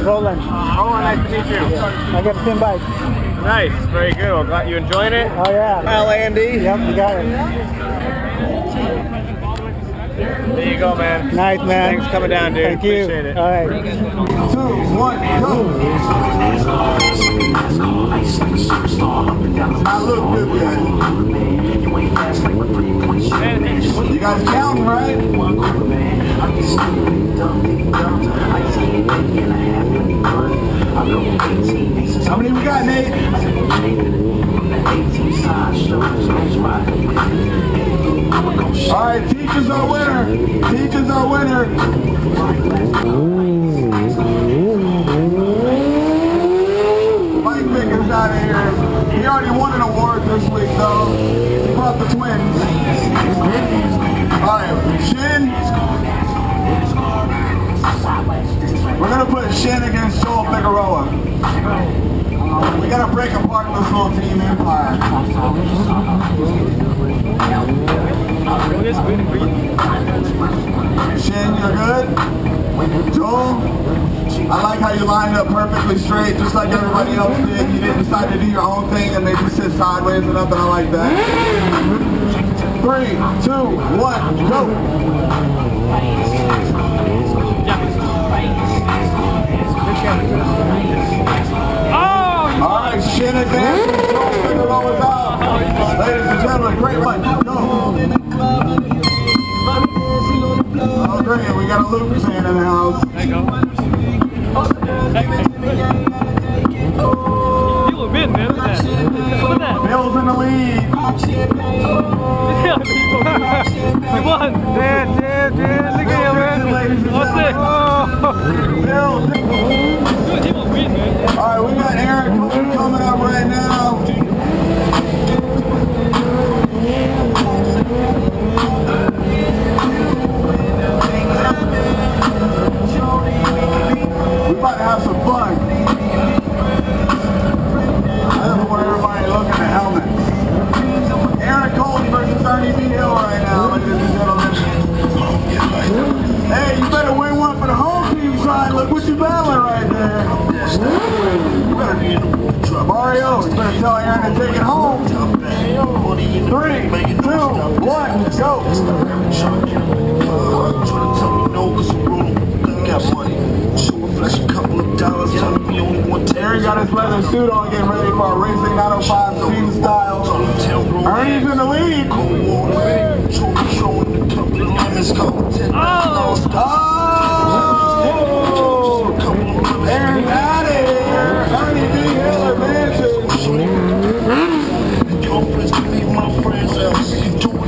Roland. Roland, nice to meet you. I got the same bike. Nice, very good. Well, glad you enjoying it. Oh yeah. Kyle Andy. Yep, you got it. There you go, man. Nice, man. Thanks for coming down, dude. Thank you. Appreciate it. All right. 2, 1, go. I look good, guys. You guys counting, right? How many we got, Nate? All right, Teacher's our winner. Teacher's our winner. Mike Vicker's out of here. He already won an award this week, though. He brought the twins. All right, Shin. We're going to put Shin against Joel Figueroa. We got to break apart this little team empire. Shin, you're good? Joel, I like how you lined up perfectly straight, just like everybody else did. You didn't decide to do your own thing and maybe sit sideways or nothing. I like that. 3, 2, 1, go! All right, Shin advances. Joel Figueroa's out. Ladies and gentlemen, great one. Go. Oh, great. We got a Lucas fan in the house. There you go. You look big, man. Look at that. Look at that. Bill's in the lead. We won. Yeah. Look at him, man. What's it? Bill. He will win, man. All right, we got Eric coming up right now. We about to have some fun. I just want everybody to look at the helmets. Aaron Colton versus Ernie B. Hill right now, ladies and gentlemen. Hey, you better win one for the home team side. Look what you battling right there. You better, Mario, you better tell Aaron to take it home. 3, 2, 1, go. Aaron got his leather suit on, getting ready for our Racing 905 season style. Ernie's in the lead. Oh!